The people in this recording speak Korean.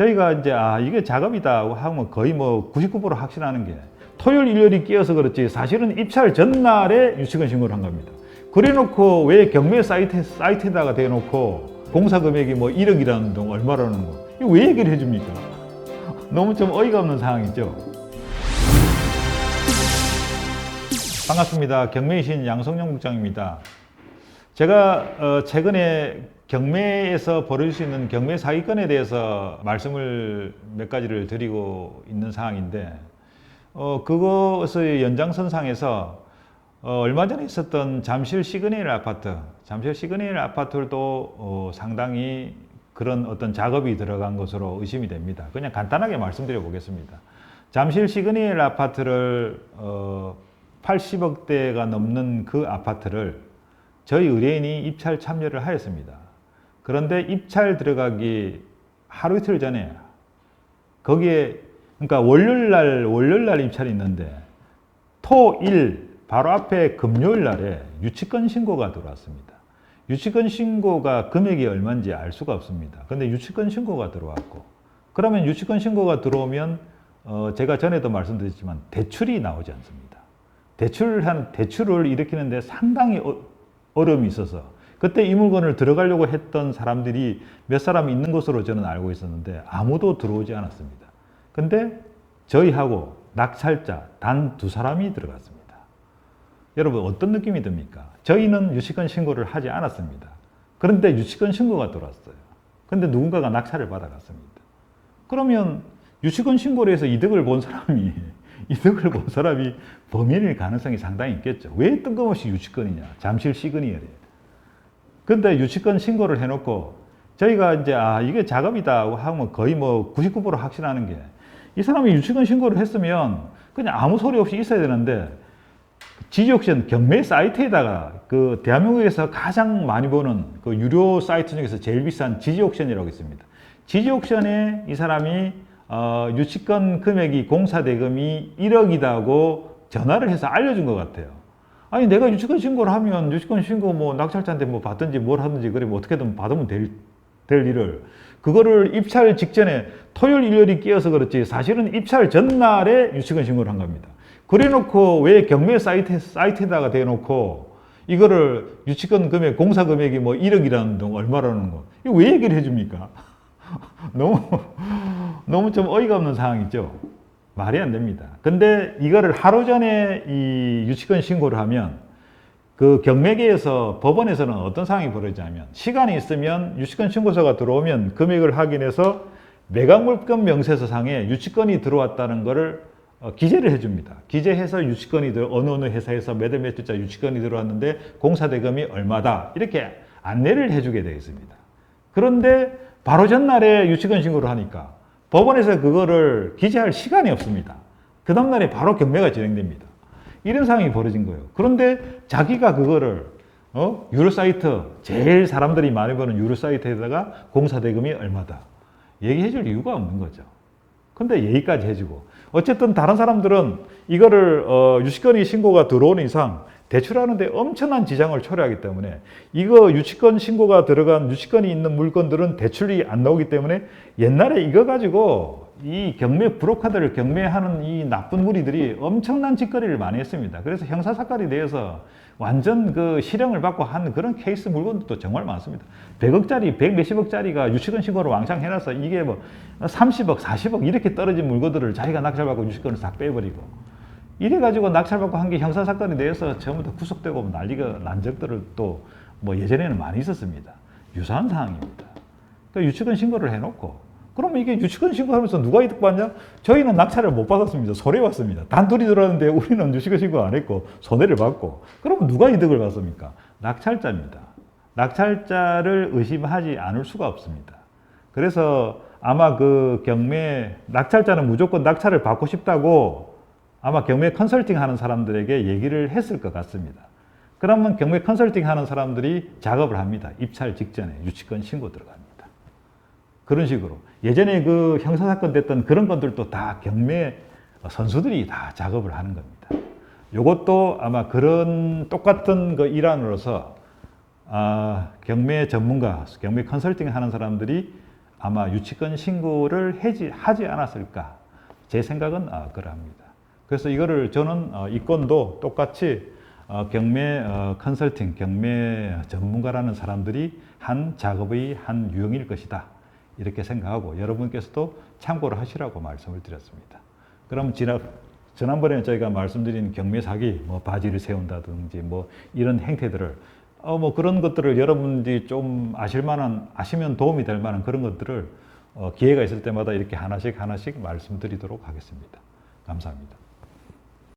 저희가 이제 이게 작업이다 하면 거의 뭐 99% 확신하는 게 토요일 일요일이 끼어서 그렇지 사실은 입찰 전날에 유치권 신고를 한 겁니다. 그래놓고 왜 경매 사이트에다가 대놓고 공사 금액이 뭐 1억이라는 둥 얼마라는 거 이거 왜 얘기를 해줍니까? 너무 좀 어이가 없는 상황이죠. 반갑습니다. 경매의 신 양성용 국장입니다. 제가 최근에 경매에서 벌어질 수 있는 경매 사기건에 대해서 말씀을 몇 가지를 드리고 있는 상황인데 그것의 연장선상에서 얼마 전에 있었던 잠실 시그널 아파트들도 상당히 그런 어떤 작업이 들어간 것으로 의심이 됩니다. 그냥 간단하게 말씀드려 보겠습니다. 잠실 시그널 아파트를 80억대가 넘는 그 아파트를 저희 의뢰인이 입찰 참여를 하였습니다. 그런데 입찰 들어가기 하루 이틀 전에 거기에 그러니까 월요일날 입찰이 있는데 토일 바로 앞에 금요일 날에 유치권 신고가 들어왔습니다. 유치권 신고가 금액이 얼마인지 알 수가 없습니다. 근데 유치권 신고가 들어왔고 그러면 유치권 신고가 들어오면 제가 전에도 말씀드렸지만 대출이 나오지 않습니다. 대출을 일으키는데 상당히 어려움이 있어서 그때 이 물건을 들어가려고 했던 사람들이 몇 사람 있는 것으로 저는 알고 있었는데 아무도 들어오지 않았습니다. 근데 저희하고 낙찰자 단 2사람이 들어갔습니다. 여러분 어떤 느낌이 듭니까? 저희는 유치권 신고를 하지 않았습니다. 그런데 유치권 신고가 들어왔어요. 근데 누군가가 낙찰을 받아갔습니다. 그러면 유치권 신고를 해서 이득을 본 사람이 범인일 가능성이 상당히 있겠죠. 왜 뜬금없이 유치권이냐? 잠실 시그널이에요. 근데 유치권 신고를 해놓고 저희가 이제 이게 작업이다 하면 거의 뭐 99% 확신하는 게 이 사람이 유치권 신고를 했으면 그냥 아무 소리 없이 있어야 되는데 지지옥션 경매 사이트에다가 그 대한민국에서 가장 많이 보는 그 유료 사이트 중에서 제일 비싼 지지옥션이라고 있습니다. 지지옥션에 이 사람이 유치권 금액이 공사 대금이 1억이다고 전화를 해서 알려준 것 같아요. 아니 내가 유치권 신고를 하면 유치권 신고 뭐 낙찰자한테 뭐 받든지 뭘 하든지 그래 뭐 어떻게든 받으면 될 일을 그거를 입찰 직전에 토요일 일요일이 끼어서 그렇지 사실은 입찰 전날에 유치권 신고를 한 겁니다. 그래놓고 왜 경매 사이트에다가 대놓고 이거를 유치권 금액 공사 금액이 뭐 1억이라는 둥 얼마라는 거 이거 왜 얘기를 해줍니까? 너무 좀 어이가 없는 상황이죠. 말이 안 됩니다. 근데 이거를 하루 전에 이 유치권 신고를 하면 그 경매계에서 법원에서는 어떤 상황이 벌어지냐면 시간이 있으면 유치권 신고서가 들어오면 금액을 확인해서 매각물건 명세서상에 유치권이 들어왔다는 것을 기재를 해줍니다. 기재해서 유치권이 어느 회사에서 몇 월 며칠자 유치권이 들어왔는데 공사대금이 얼마다 이렇게 안내를 해주게 되어 있습니다. 그런데 바로 전날에 유치권 신고를 하니까 법원에서 그거를 기재할 시간이 없습니다. 그 다음날에 바로 경매가 진행됩니다. 이런 상황이 벌어진 거예요. 그런데 자기가 그거를 유료 사이트 제일 사람들이 많이 보는 유료 사이트에다가 공사대금이 얼마다 얘기해 줄 이유가 없는 거죠. 근데 얘기까지 해주고 어쨌든 다른 사람들은 이거를 유치권이 신고가 들어오는 이상 대출하는데 엄청난 지장을 초래하기 때문에 이거 유치권 신고가 들어간 유치권이 있는 물건들은 대출이 안 나오기 때문에 옛날에 이거 가지고 이 경매 브로커들을 경매하는 이 나쁜 무리들이 엄청난 짓거리를 많이 했습니다. 그래서 형사사건에 대해서 완전 그 실형을 받고 한 그런 케이스 물건들도 정말 많습니다. 100억짜리, 100 몇십억짜리가 유치권 신고를 왕창 해놔서 이게 뭐 30억, 40억 이렇게 떨어진 물건들을 자기가 낙찰받고 유치권을 싹 빼버리고 이래가지고 낙찰받고 한 게 형사사건에 대해서 전부 다 구속되고 난리가 난 적들을 또 뭐 예전에는 많이 있었습니다. 유사한 상황입니다. 그러니까 유치권 신고를 해놓고 그러면 이게 유치권 신고하면서 누가 이득 받냐? 저희는 낙찰을 못 받았습니다. 손해봤습니다. 단둘이 들어왔는데 우리는 유치권 신고 안 했고 손해를 봤고 그러면 누가 이득을 받습니까? 낙찰자입니다. 낙찰자를 의심하지 않을 수가 없습니다. 그래서 아마 그 경매 낙찰자는 무조건 낙찰을 받고 싶다고 아마 경매 컨설팅 하는 사람들에게 얘기를 했을 것 같습니다. 그러면 경매 컨설팅 하는 사람들이 작업을 합니다. 입찰 직전에 유치권 신고 들어갑니다. 그런 식으로 예전에 그 형사사건 됐던 그런 것들도 다 경매 선수들이 다 작업을 하는 겁니다. 이것도 아마 그런 똑같은 그 일환으로서 경매 전문가, 경매 컨설팅 하는 사람들이 아마 유치권 신고를 하지 않았을까. 제 생각은 그러합니다. 그래서 이거를 저는 이 건도 똑같이 경매 컨설팅, 경매 전문가라는 사람들이 한 작업의 한 유형일 것이다. 이렇게 생각하고 여러분께서도 참고를 하시라고 말씀을 드렸습니다. 그럼 지난번에 저희가 말씀드린 경매 사기, 뭐 바지를 세운다든지 뭐 이런 행태들을 뭐 그런 것들을 여러분들이 좀 아시면 도움이 될 만한 그런 것들을 기회가 있을 때마다 이렇게 하나씩 말씀드리도록 하겠습니다. 감사합니다.